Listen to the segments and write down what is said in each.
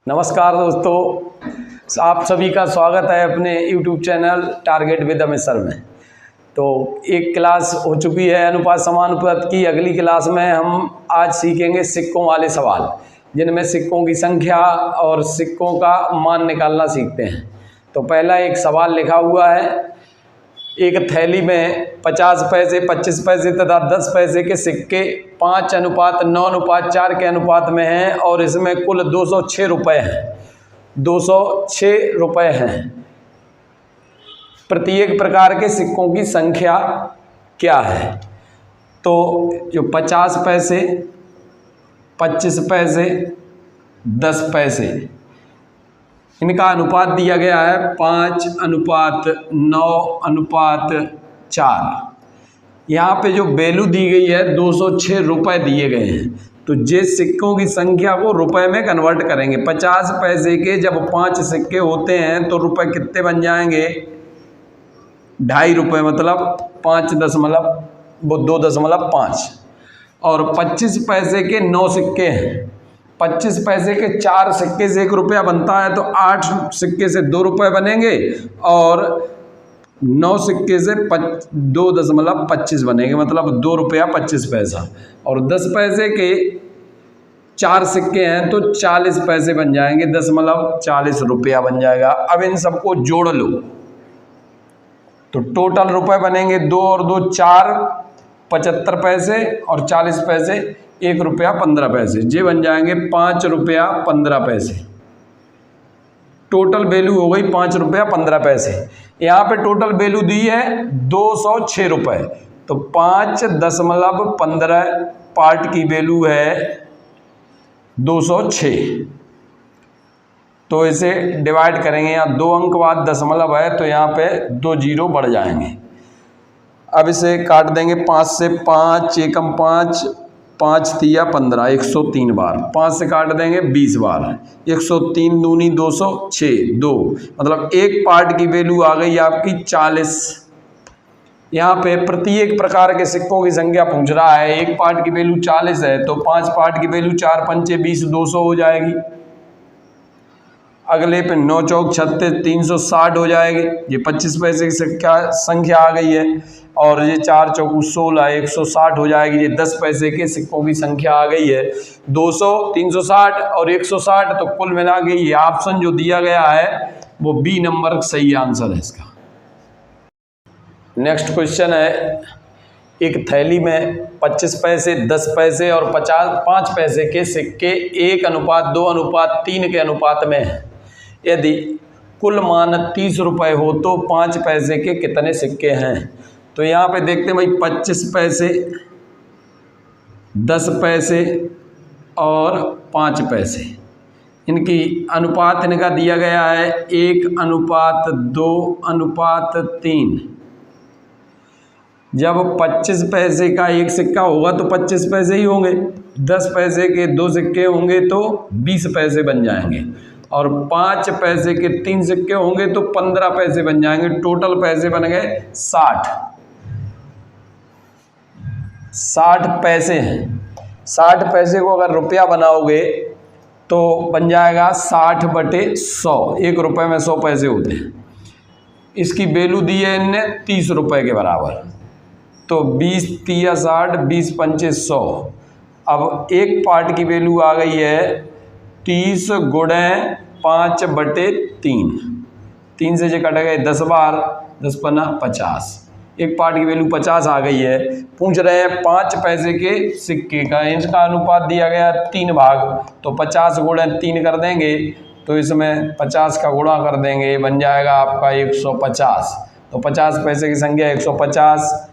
नमस्कार दोस्तों, आप सभी का स्वागत है अपने YouTube channel target with Amit sir में। तो एक क्लास हो चुकी है अनुपात समानुपात की। अगली क्लास में हम आज सीखेंगे सिक्कों वाले सवाल, जिनमें सिक्कों की संख्या और सिक्कों का मान निकालना सीखते हैं। तो पहला एक सवाल लिखा हुआ है, एक थैली में 50 पैसे, 25 पैसे तथा 10 पैसे के सिक्के 5:9:4 के अनुपात में हैं और इसमें कुल 206 रुपये हैं। 206 रुपये हैं। प्रत्येक प्रकार के सिक्कों की संख्या क्या है? तो जो 50 पैसे, 25 पैसे, 10 पैसे, इनका अनुपात दिया गया है 5:9:4। यहाँ पे जो वैल्यू दी गई है 206 रुपये दिए गए हैं। तो जिस सिक्कों की संख्या को रुपए में कन्वर्ट करेंगे, 50 पैसे के जब 5 सिक्के होते हैं तो रुपए कितने बन जाएंगे? 2.5 रुपये, मतलब 2.5। और 25 पैसे के 9 सिक्के हैं। 25 पैसे के 4 सिक्के से 1 रुपया बनता है, तो 8 सिक्के से 2 रुपये बनेंगे और 9 सिक्के से 2.25 बनेंगे, मतलब 2 रुपया 25 पैसा। और 10 पैसे के 4 सिक्के हैं तो 40 पैसे बन जाएंगे, 10.40 रुपया बन जाएगा। अब इन सबको जोड़ लो तो टोटल रुपए बनेंगे 2 और 2 4, 75 पैसे और 40 पैसे, 1 रुपया 15 पैसे। ये बन जाएंगे 5 रुपया 15 पैसे। टोटल वैल्यू हो गई 5 रुपया 15 पैसे। यहाँ पे टोटल वैल्यू दी है 206 रुपये। तो 5.15 पार्ट की वैल्यू है 206। तो इसे डिवाइड करेंगे, यहाँ 2 अंक बाद दशमलव है तो यहाँ पे 2 जीरो बढ़ जाएंगे। अब इसे काट देंगे 5 से, 5 एकम 5, 5 तिया 15, 103 बार। 5 से काट देंगे 20 बार। 103 दूनी 206, 2, मतलब एक पार्ट की वैल्यू आ गई आपकी 40। यहाँ पे प्रत्येक प्रकार के सिक्कों की संख्या पूछ रहा है। एक पार्ट की वैल्यू 40 है तो 5 पार्ट की वैल्यू 4 पंचे 20, 200 हो जाएगी। अगले पे 9 चौक 36, 360 हो जाएगी। ये 25 पैसे की संख्या आ गई है। और ये 4 चौक 16, 160 हो जाएगी। ये 10 पैसे के सिक्कों की संख्या आ गई है 200, 360 और 160। तो कुल मिला के ये ऑप्शन जो दिया गया है वो बी नंबर सही आंसर है इसका। नेक्स्ट क्वेश्चन है, एक थैली में 25 पैसे, 10 पैसे और 5 पैसे के सिक्के 1:2:3 के अनुपात में हैं। यदि कुल मान 30 रुपये हो तो 5 पैसे के कितने सिक्के हैं? तो यहाँ पे देखते हैं भाई, 25 पैसे, 10 पैसे और 5 पैसे, इनकी अनुपात इनका दिया गया है 1:2:3। जब 25 पैसे का एक सिक्का होगा तो 25 पैसे ही होंगे। 10 पैसे के 2 सिक्के होंगे तो 20 पैसे बन जाएंगे। और 5 पैसे के 3 सिक्के होंगे तो 15 पैसे बन जाएंगे। टोटल पैसे बन गए 60 पैसे हैं। 60 पैसे को अगर रुपया बनाओगे तो बन जाएगा 60/100। 1 रुपये में 100 पैसे होते हैं। इसकी वैल्यू दी है इनने 30 रुपये के बराबर। तो 20 तिया 60, 20 पंचे 100। अब एक पार्ट की वैल्यू आ गई है 30 गुणे 5/3। 3 से जो कट गए 10 बार, 10 पन्ना 50। एक पार्ट की वैल्यू 50 आ गई है। पूछ रहे हैं 5 पैसे के सिक्के का, इसका अनुपात दिया गया 3 भाग। तो 50 गुणे 3 कर देंगे तो इसमें 50 का गुणा कर देंगे, बन जाएगा आपका 150। तो 50 पैसे की संख्या 150,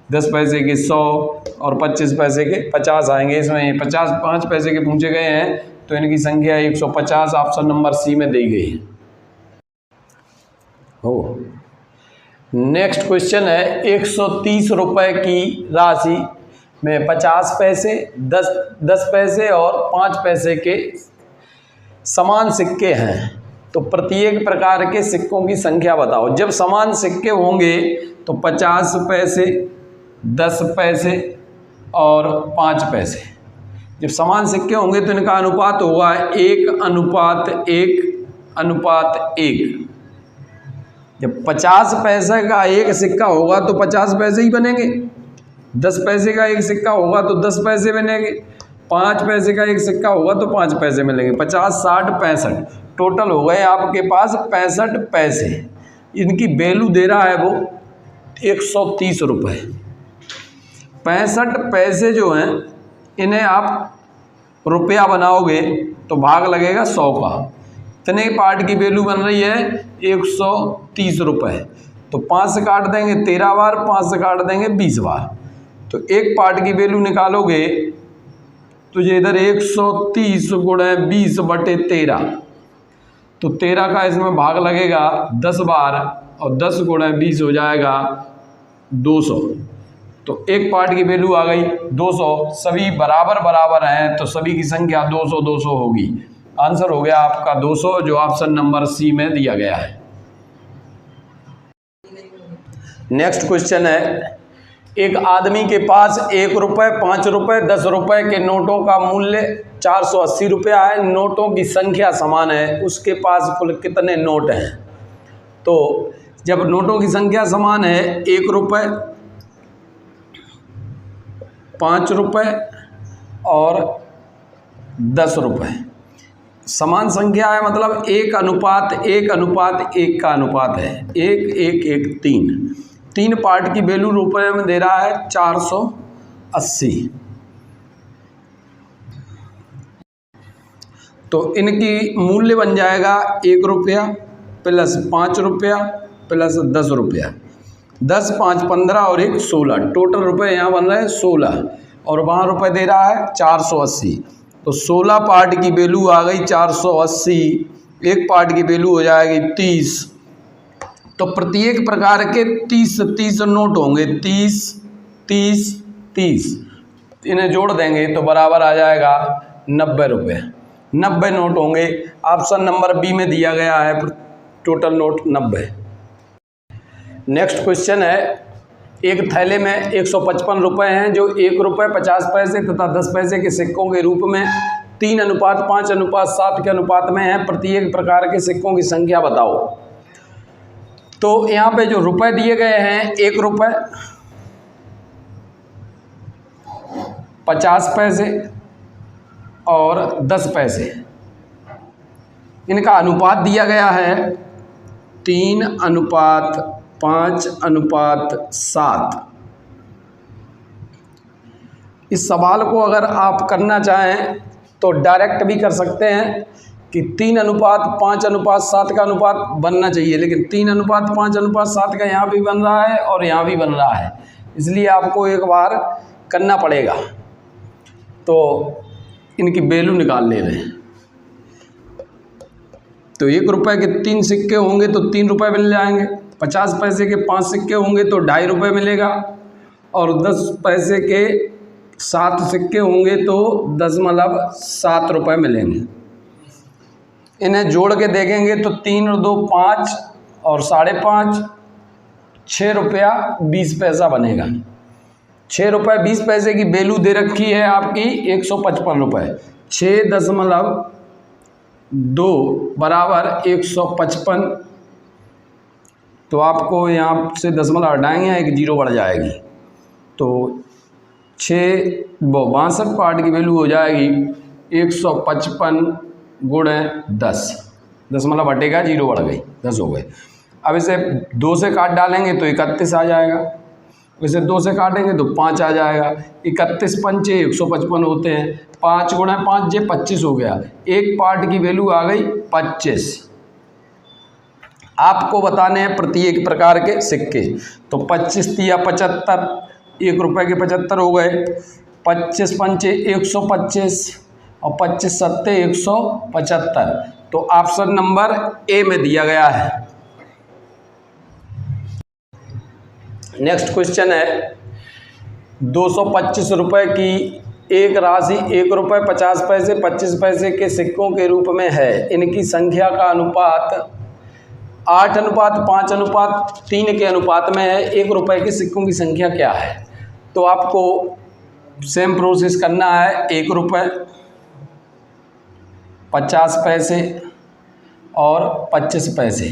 10 पैसे के 100 और 25 पैसे के 50 आएंगे। इसमें 5 पैसे के पूछे गए हैं तो इनकी संख्या 150 ऑप्शन नंबर सी में दी गई है। हो नेक्स्ट क्वेश्चन है, 130 रुपये की राशि में 50 पैसे, 10 पैसे और 5 पैसे के समान सिक्के हैं। तो प्रत्येक प्रकार के सिक्कों की संख्या बताओ। जब समान सिक्के होंगे तो 50 पैसे, 10 पैसे और 5 पैसे, जब समान सिक्के होंगे तो इनका अनुपात होगा 1:1:1। जब 50 पैसे का एक सिक्का होगा तो 50 पैसे ही बनेंगे, 10 पैसे का एक सिक्का होगा तो 10 पैसे बनेंगे, 5 पैसे का एक सिक्का होगा तो 5 पैसे मिलेंगे। 50, 60, 65 टोटल हो गए आपके पास 65 पैसे। इनकी वैल्यू दे रहा है वो 130 रुपये। 65 पैसे जो हैं इन्हें आप रुपया बनाओगे तो भाग लगेगा 100 का। इतने पार्ट की वैल्यू बन रही है 130 रुपये। तो 5 से काट देंगे 13 बार, 5 से काट देंगे 20 बार। तो एक पार्ट की वैल्यू निकालोगे तो ये इधर 130 गुणे 20/13, तो 13 का इसमें भाग लगेगा 10 बार और 10 गुणे 20 हो जाएगा 200। तो एक पार्ट की वैल्यू आ गई 200। सभी बराबर बराबर हैं तो सभी की संख्या 200 200 होगी। आंसर हो गया आपका 200, जो ऑप्शन नंबर सी में दिया गया है। नेक्स्ट क्वेश्चन है, एक आदमी के पास 1 रुपये, 5 रुपये, 10 रुपये के नोटों का मूल्य 480 रुपया है। नोटों की संख्या समान है, उसके पास कुल कितने नोट हैं? तो जब नोटों की संख्या समान है, 1 रुपये, 5 रुपये और 10 रुपये समान संख्या है, मतलब 1:1:1 का अनुपात है, 1:1:1:3। 3 पार्ट की वैल्यू रुपये में दे रहा है 480। तो इनकी मूल्य बन जाएगा 1 रुपया प्लस 5 रुपया प्लस 10 रुपया। 10, 5, 15 और 1 16, टोटल रुपये यहाँ बन रहे हैं 16 और वहाँ रुपये दे रहा है 480। तो 16 पार्ट की वैल्यू आ गई 480, एक पार्ट की वैल्यू हो जाएगी 30। तो प्रत्येक प्रकार के 30 नोट होंगे, 30, 30, 30। इन्हें जोड़ देंगे तो बराबर आ जाएगा 90 रुपये। 90 नोट होंगे। ऑप्शन नंबर बी में दिया गया है टोटल नोट 90। नेक्स्ट क्वेश्चन है, एक थैले में 155 रुपये हैं जो 1 रुपये 50 पैसे तथा 10 पैसे के सिक्कों के रूप में 3:5:7 के अनुपात में हैं। प्रत्येक प्रकार के सिक्कों की संख्या बताओ। तो यहाँ पे जो रुपए दिए गए हैं, 1 रुपये, 50 पैसे और 10 पैसे, इनका अनुपात दिया गया है 3:5:7। इस सवाल को अगर आप करना चाहें तो डायरेक्ट भी कर सकते हैं कि 3:5:7 का अनुपात बनना चाहिए, लेकिन 3:5:7 का यहाँ भी बन रहा है और यहाँ भी बन रहा है, इसलिए आपको एक बार करना पड़ेगा। तो इनकी वैल्यू निकाल ले रहे हैं। तो 1 रुपये के 3 सिक्के होंगे तो 3 रुपये मिल जाएंगे, 50 पैसे के 5 सिक्के होंगे तो 2.5 रुपये मिलेगा, और 10 पैसे के 7 सिक्के होंगे तो 10.7 रुपये मिलेंगे। इन्हें जोड़ के देखेंगे तो 3 और 2 5 और 5.5, 6 रुपया 20 पैसा बनेगा। 6 रुपये 20 पैसे की वैल्यू दे रखी है आपकी 155 रुपये। 6.2 बराबर 155। तो आपको यहाँ से दशमलव हटाएंगे, एक जीरो बढ़ जाएगी, तो 62 पार्ट की वैल्यू हो जाएगी 155 गुणे 10। दशमलव हटेगा, जीरो बढ़ गई, 10 हो गए। अब इसे 2 से काट डालेंगे तो 31 आ जाएगा, इसे 2 से काटेंगे तो 5 आ जाएगा। 31 पंचे 155 होते हैं, 5 गुणे 5 जे 25 हो गया। एक पार्ट की वैल्यू आ गई 25। आपको बताने हैं प्रत्येक प्रकार के सिक्के। तो 25 या 75, 1 रुपये के 75 हो गए। 25 पंचे 125 और 25 सत्ते 175। तो ऑप्शन नंबर ए में दिया गया है। नेक्स्ट क्वेश्चन है, 225 रुपये की एक राशि 1 रुपये 50 पैसे 25 पैसे के सिक्कों के रूप में है। इनकी संख्या का अनुपात 8:5:3 के अनुपात में है। 1 रुपये के सिक्कों की संख्या क्या है? तो आपको सेम प्रोसेस करना है। 1 रुपये, 50 पैसे और 25 पैसे,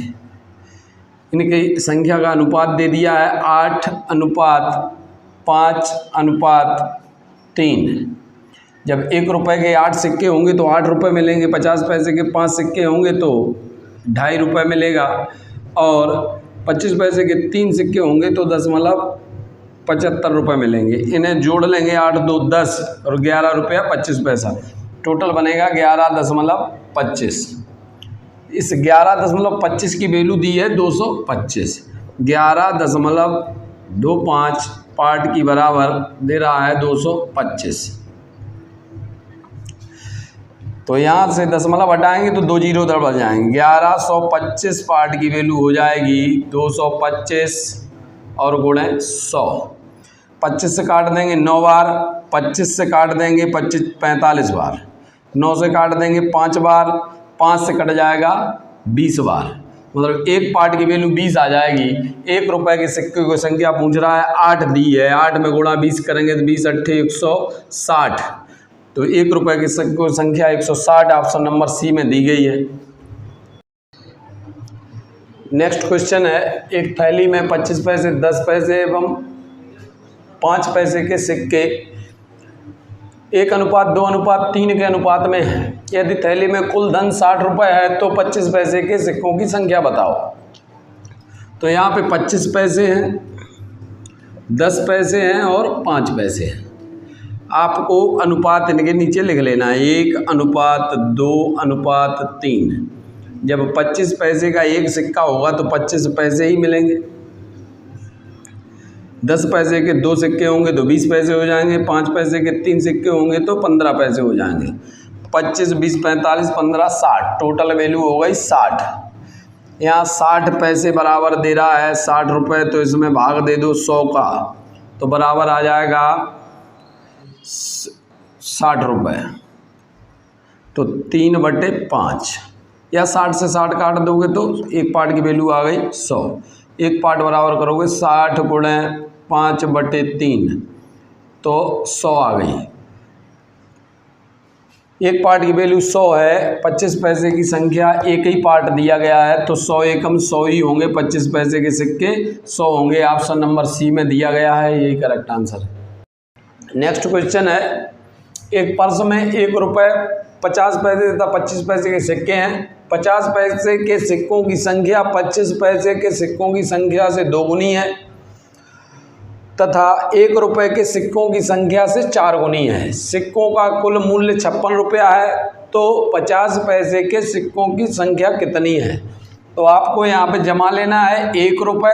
इनकी संख्या का अनुपात दे दिया है 8:5:3। जब 1 रुपये के 8 सिक्के होंगे तो 8 रुपये मिलेंगे, 50 पैसे के 5 सिक्के होंगे तो 2.5 रुपये मिलेगा, और 25 पैसे के 3 सिक्के होंगे तो 10.75 रुपये मिलेंगे। इन्हें जोड़ लेंगे, 8 2 10 और 11 रुपया 25 पैसा, टोटल बनेगा 11.25। इस 11.25 की वैल्यू दी है 225। 11.25 पार्ट की बराबर दे रहा है 225। तो यहाँ से दशमलव हटाएंगे तो 2 जीरो उधर बढ़ जाएंगे। 1125 पार्ट की वैल्यू हो जाएगी 225 और गुणे 100। 25 से काट देंगे 9 बार, 25 से काट देंगे 45 बार, 9 से काट देंगे 5 बार, 5 से कट जाएगा 20 बार, मतलब एक पार्ट की वैल्यू 20 आ जाएगी। 1 रुपये के सिक्के की संख्या पूछ रहा है, 8 दी है, 8 में गुणा 20 करेंगे तो 20 8 160, तो 1 रुपये की सिक्के की संख्या 160 ऑप्शन नंबर सी में दी गई है। नेक्स्ट क्वेश्चन है, एक थैली में 25 पैसे, 10 पैसे एवं 5 पैसे के सिक्के 1:2:3 के अनुपात में है। यदि थैली में कुल धन 60 रुपये है तो 25 पैसे के सिक्कों की संख्या बताओ। तो यहाँ पे 25 पैसे हैं, 10 पैसे हैं और 5 पैसे हैं। आपको अनुपात इनके नीचे लिख लेना है, 1:2:3। जब 25 पैसे का एक सिक्का होगा तो 25 पैसे ही मिलेंगे। 10 पैसे के 2 सिक्के होंगे तो 20 पैसे हो जाएंगे, 5 पैसे के 3 सिक्के होंगे तो 15 पैसे हो जाएंगे। 25 20 45 15 60, टोटल वैल्यू हो गई 60। यहाँ 60 पैसे बराबर दे रहा है 60 रुपये, तो इसमें भाग दे दो 100 का, तो बराबर आ जाएगा 60 रुपये, तो 3/5, या 60 से 60 काट दोगे तो एक पार्ट की वैल्यू आ गई 100। एक पार्ट बराबर करोगे 60 गुणे 5/3, तो 100 आ गई। एक पार्ट की वैल्यू 100 है, 25 पैसे की संख्या एक ही पार्ट दिया गया है तो 100 एकम 100 ही होंगे, 25 पैसे के सिक्के 100 होंगे। ऑप्शन नंबर सी में दिया गया है, यही करेक्ट आंसर है। नेक्स्ट क्वेश्चन है, एक पर्स में 1 रुपये 50 पैसे तथा 25 पैसे के सिक्के हैं। 50 पैसे के सिक्कों की संख्या 25 पैसे के सिक्कों की संख्या से 2 गुनी है तथा 1 रुपये के सिक्कों की संख्या से 4 गुनी है। सिक्कों का कुल मूल्य 56 रुपया है, तो 50 पैसे के सिक्कों की संख्या कितनी है? तो आपको यहाँ पे जमा लेना है 1 रुपये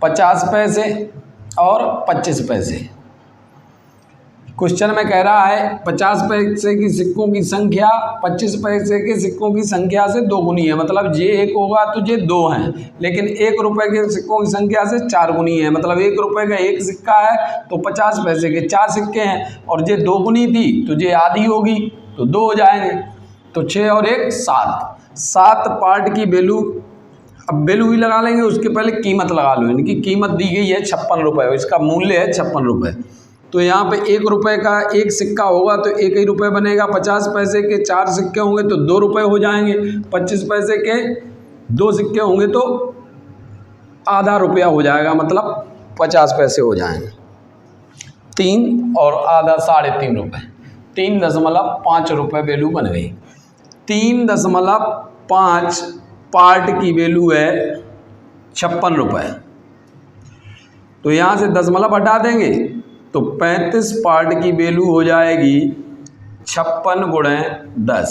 50 पैसे और 25 पैसे। क्वेश्चन में कह रहा है 50 पैसे की सिक्कों की संख्या 25 पैसे के सिक्कों की संख्या से 2 गुनी है, मतलब ये 1 होगा तो ये 2 हैं, लेकिन 1 रुपये के सिक्कों की संख्या से 4 गुनी है, मतलब 1 रुपये का 1 सिक्का है तो 50 पैसे के 4 सिक्के हैं, और ये 2 गुनी थी तो ये आधी होगी तो 2 हो जाएंगे, तो 6 और 1 7। 7 पार्ट की वैल्यू, अब वैल्यू ही लगा लेंगे, उसके पहले कीमत लगा लो। इनकी कीमत दी गई है 56 रुपये, इसका मूल्य है 56 रुपये। तो यहाँ पे 1 रुपये का 1 सिक्का होगा तो 1 ही रुपये बनेगा, 50 पैसे के 4 सिक्के होंगे तो 2 रुपये हो जाएंगे, 25 पैसे के 2 सिक्के होंगे तो आधा रुपया हो जाएगा, मतलब 50 पैसे हो जाएंगे। 3 और आधा 3.5 रुपये, 3.5 रुपये वैल्यू बन गई। 3.5 पार्ट की वैल्यू है 56 रुपये, तो यहाँ से दशमलव हटा देंगे तो 35 पार्ट की वैल्यू हो जाएगी 56 गुणे 10,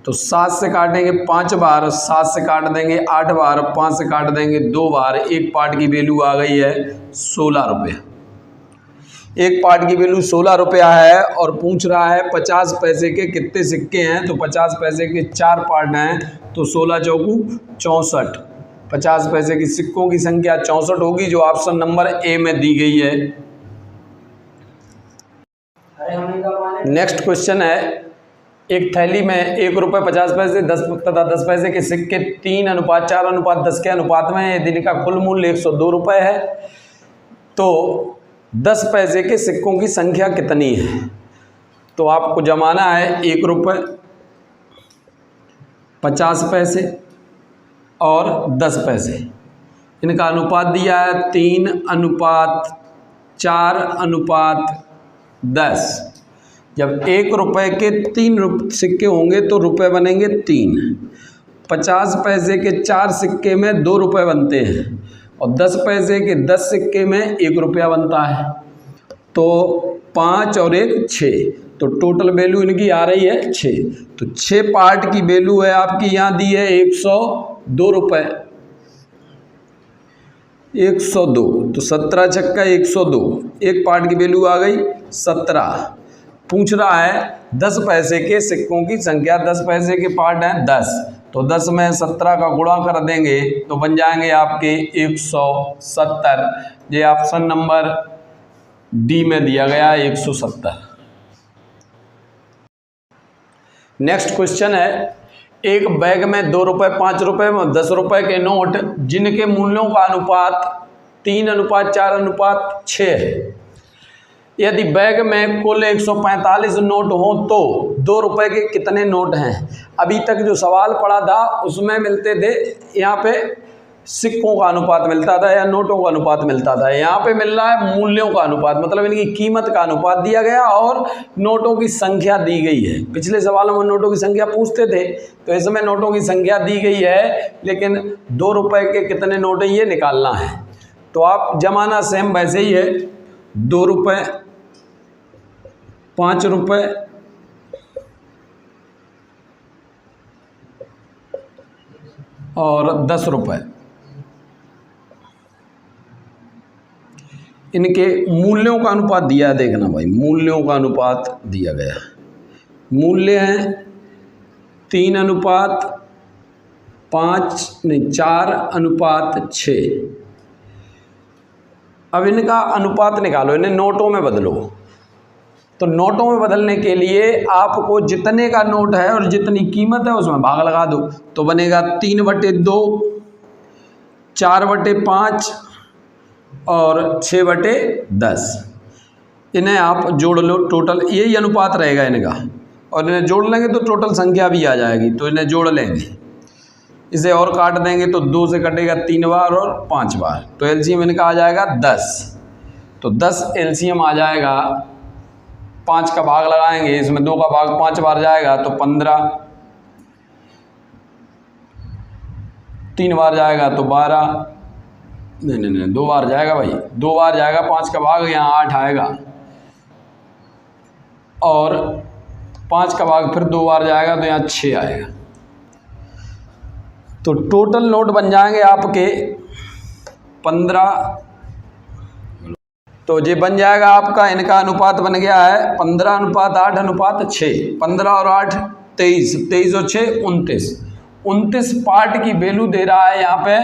तो 7 से काटेंगे 5 बार, 7 से काट देंगे 8 बार, 5 से काट देंगे 2 बार, एक पार्ट की वैल्यू आ गई है 16 रुपये। एक पार्ट की वैल्यू 16 रुपया है और पूछ रहा है 50 पैसे के कितने सिक्के हैं, तो 50 पैसे के 4 पार्ट हैं, तो 16 चौकू 64। 50 पैसे की सिक्कों की संख्या 64 होगी, जो ऑप्शन नंबर ए में दी गई है। नेक्स्ट क्वेश्चन है, एक थैली में 1 रुपये 50 पैसे 10 तथा 10 पैसे के सिक्के 3:4:10 के अनुपात में है। यदि इनका कुल मूल्य 102 रुपये है तो 10 पैसे के सिक्कों की संख्या कितनी है। तो आपको जमाना है 1 रुपये, 50 पैसे और 10 पैसे। इनका अनुपात दिया है 3:4:10। जब 1 रुपये के 3 सिक्के होंगे तो रुपए बनेंगे 3। 50 पैसे के 4 सिक्के में 2 रुपये बनते हैं और 10 पैसे के 10 सिक्के में 1 रुपया बनता है। तो 5 और 1 6, तो टोटल वैल्यू इनकी आ रही है 6। तो 6 पार्ट की वैल्यू है आपकी यहाँ दी है 102 रुपये। 102, तो 17 छक्का 102, एक पार्ट की वैल्यू आ गई 17। पूछ रहा है 10 पैसे के सिक्कों की संख्या। 10 पैसे के पार्ट हैं 10, तो 10 में 17 का गुणा कर देंगे तो बन जाएंगे आपके 170। ये ऑप्शन नंबर डी में दिया गया है 170। नेक्स्ट क्वेश्चन है, एक बैग में 2 रुपये, 5 रुपये और 10 रुपये के नोट जिनके मूल्यों का अनुपात 3:4:6 है। यदि बैग में कुल 145 नोट हो तो 2 रुपये के कितने नोट हैं। अभी तक जो सवाल पड़ा था उसमें मिलते थे, यहाँ पे सिक्कों का अनुपात मिलता था या नोटों का अनुपात मिलता था। यहाँ पे मिल रहा है मूल्यों का अनुपात, मतलब इनकी कीमत का अनुपात दिया गया और नोटों की संख्या दी गई है। पिछले सवालों में नोटों की संख्या पूछते थे, तो इसमें नोटों की संख्या दी गई है, लेकिन 2 रुपये के कितने नोट हैं ये निकालना है। तो आप जमाना सेम वैसे ही है, 2 रुपये, 5 रुपये और 10 रुपये। इनके मूल्यों का अनुपात दिया है, देखना भाई, मूल्यों का अनुपात दिया गया। मूल्य हैं 4:6। अब इनका अनुपात निकालो, इन्हें नोटों में बदलो। तो नोटों में बदलने के लिए आपको जितने का नोट है और जितनी कीमत है उसमें भाग लगा दो, तो बनेगा 3/2, 4/5 और 6/10। इन्हें आप जोड़ लो, टोटल यही अनुपात रहेगा इनका, और इन्हें जोड़ लेंगे तो टोटल संख्या भी आ जाएगी। तो इन्हें जोड़ लेंगे, इसे और काट देंगे तो 2 से कटेगा 3 बार और 5 बार, तो एलसीएम इनका आ जाएगा 10। तो 10 एलसीएम आ जाएगा। 5 का भाग लगाएंगे, इसमें 2 का भाग 5 बार जाएगा तो 15, 3 बार जाएगा तो 12, नहीं 2 बार जाएगा भाई, 2 बार जाएगा। 5 का भाग यहाँ 8 आएगा और 5 का भाग फिर 2 बार जाएगा तो यहाँ 6 आएगा। तो टोटल नोट बन जाएंगे आपके 15। तो ये बन जाएगा आपका, इनका अनुपात बन गया है 15:8:6। 15 और 8 23, 23 और 6 29। 29 पार्ट की वैल्यू दे रहा है यहाँ पे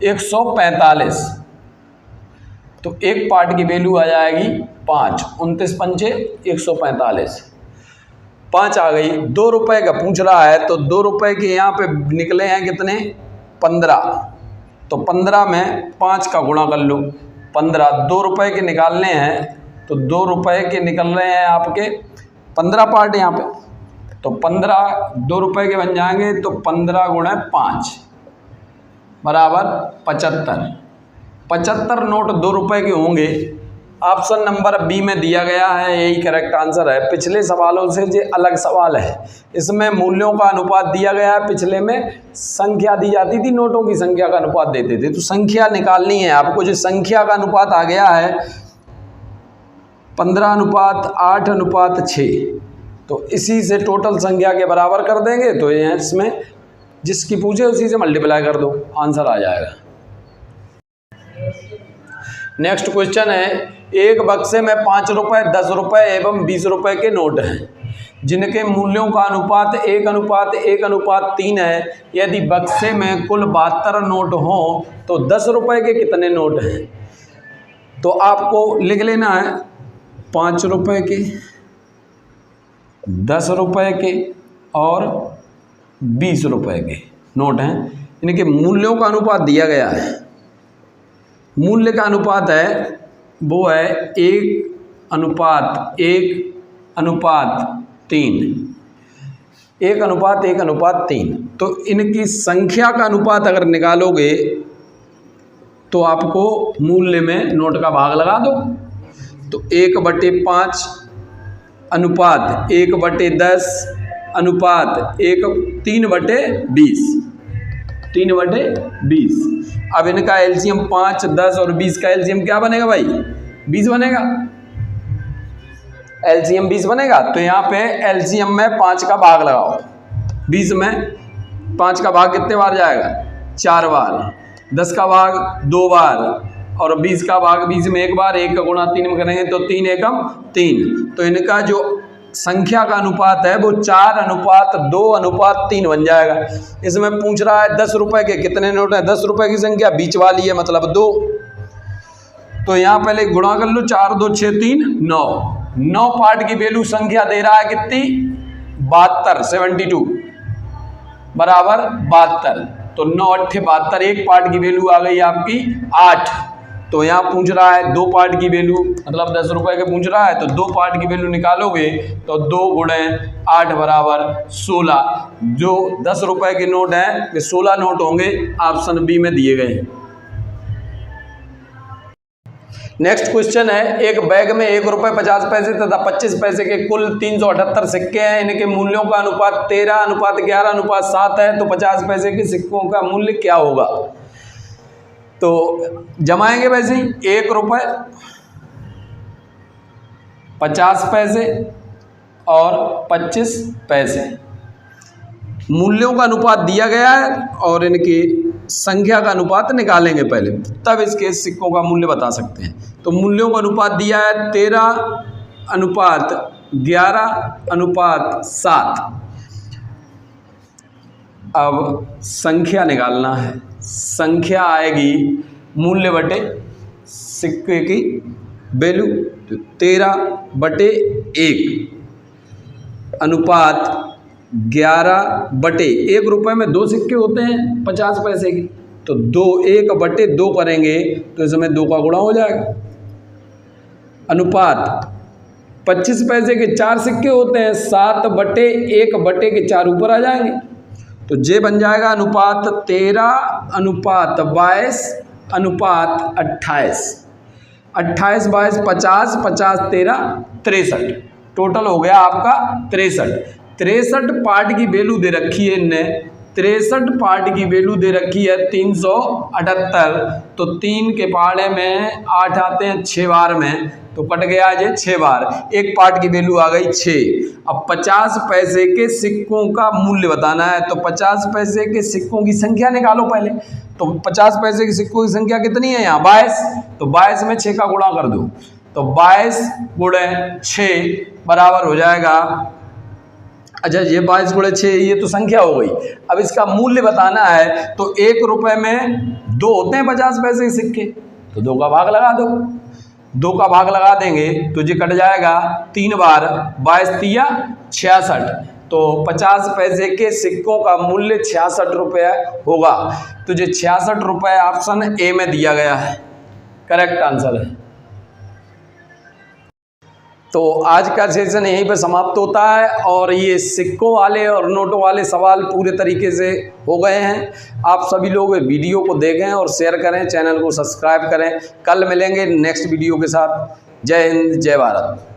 145। तो एक पार्ट की वैल्यू आ जाएगी 5। 29 पंचे 145, 5 आ गई। 2 रुपये का पूछ रहा है, तो 2 रुपये के यहाँ पे निकले हैं कितने, 15। तो 15 में 5 का गुणा कर लो, 15। 2 रुपये के निकालने हैं, तो 2 रुपये के निकल रहे हैं आपके 15 पार्ट यहाँ पे, तो 15 2 रुपये के बन जाएंगे। तो 15 × 5 बराबर 75। 75 नोट 2 रुपये के होंगे। ऑप्शन नंबर बी में दिया गया है, यही करेक्ट आंसर है। पिछले सवालों से जो अलग सवाल है, इसमें मूल्यों का अनुपात दिया गया है, पिछले में संख्या दी जाती थी, नोटों की संख्या का अनुपात देते थे। तो संख्या निकालनी है आपको। जो संख्या का अनुपात आ गया है 15:8:6, तो इसी से टोटल संख्या के बराबर कर देंगे। तो ये इसमें जिसकी पूछे उसी से मल्टीप्लाई कर दो, आंसर आ जाएगा। नेक्स्ट क्वेश्चन है, एक बक्से में 5 रुपये, 10 रुपये एवं 20 रुपये के नोट हैं जिनके मूल्यों का अनुपात 1:1:3 है। यदि बक्से में कुल 72 नोट हो तो 10 रुपये के कितने नोट हैं। तो आपको लिख लेना है 5 रुपये के, 10 रुपये के और 20 रुपये के नोट हैं। इनके मूल्यों का अनुपात दिया गया है। मूल्य का अनुपात है वो है 1:1:3, 1:1:3। तो इनकी संख्या का अनुपात अगर निकालोगे तो आपको मूल्य में नोट का भाग लगा दो। तो 1/5 अनुपात 1/10 अनुपात 3/20, 3/20। अब इनका एलसीएम 5, 10 और 20 का एलसीएम क्या बनेगा भाई? 20 बनेगा। एलसीएम 20 बनेगा। तो यहाँ पे एलसीएम में 5 का भाग लगाओ। 20 में 5 का भाग कितने बार जाएगा? 4 बार। 10 का भाग 2 बार और 20 का भाग 20 में 1 बार। 1 का गुणा 3 में करेंगे तो 3 एकम 3। तो इनका जो संख्या का अनुपात है वो 4:2:3 बन जाएगा। इसमें पूछ रहा है 10 रुपए के कितने नोट हैं? 10 रुपए की संख्या बीच वाली है, मतलब 2। तो यहाँ पहले गुणा कर लो। 4, 2, 6, 3, 9। 9 पार्ट की वैल्यू संख्या दे रहा है कितनी? 72, 72 बराबर 72। तो 9 8 72, एक पार्ट की वैल्यू आ गई आपकी 8। तो यहाँ पूछ रहा है 2 पार्ट की वैल्यू, मतलब 10 रुपए के पूछ रहा है तो 2 पार्ट की वैल्यू निकालोगे तो 2 × 8 बराबर 16। जो 10 रुपए के नोट हैं वे 16 नोट होंगे, ऑप्शन बी में दिए गए हैं। नेक्स्ट क्वेश्चन है, एक बैग में 1 रुपये 50 पैसे तथा 25 पैसे के कुल 378 सिक्के हैं। इनके मूल्यों का अनुपात 13:11:7 है। तो 50 पैसे के सिक्कों का मूल्य क्या होगा? तो जमाएंगे वैसे ही। 1 रुपये 50 पैसे और 25 पैसे, मूल्यों का अनुपात दिया गया है और इनकी संख्या का अनुपात निकालेंगे पहले, तब इसके सिक्कों का मूल्य बता सकते हैं। तो मूल्यों का अनुपात दिया है 13:11:7। अब संख्या निकालना है। संख्या आएगी मूल्य बटे सिक्के की वैल्यू, तो 13/1 अनुपात 11/1 रुपये में 2 सिक्के होते हैं 50 पैसे के, तो 1/2 करेंगे तो इसमें 2 का गुणा हो जाएगा। अनुपात 25 पैसे के 4 सिक्के होते हैं, 7/1/4 ऊपर आ जाएंगे। तो ये बन जाएगा अनुपात 13:22:28। 28, 22, 50, 50, 13, 63। टोटल हो गया आपका 63। 63 पार्ट की वैल्यू दे रखी है इनने। 63 पार्ट की वैल्यू दे रखी है 378। तो 3 के पहाड़े में 8 आते हैं 6 बार में, तो कट गया ये 6 बार। एक पार्ट की वैल्यू आ गई 6। अब 50 पैसे के सिक्कों का मूल्य बताना है। तो 50 पैसे के सिक्कों की संख्या निकालो पहले। तो 50 पैसे के सिक्कों की संख्या कितनी है यहाँ? 22। तो 22 में 6 का गुणा कर दो, तो 22 × 6 बराबर हो जाएगा। अच्छा, ये 22 × 6 ये तो संख्या हो गई। अब इसका मूल्य बताना है। तो 1 रुपये में 2 होते हैं 50 पैसे के सिक्के, तो 2 का भाग लगा दो। 2 का भाग लगा देंगे तो ये कट जाएगा 3 बार। 22 तिया 66। तो 50 पैसे के सिक्कों का मूल्य 66 रुपये होगा। तो ये 66 रुपये ऑप्शन ए में दिया गया है, करेक्ट आंसर है। तो आज का सेशन यहीं पर समाप्त होता है और ये सिक्कों वाले और नोटों वाले सवाल पूरे तरीके से हो गए हैं। आप सभी लोग वीडियो को देखें और शेयर करें, चैनल को सब्सक्राइब करें। कल मिलेंगे नेक्स्ट वीडियो के साथ। जय हिंद, जय भारत।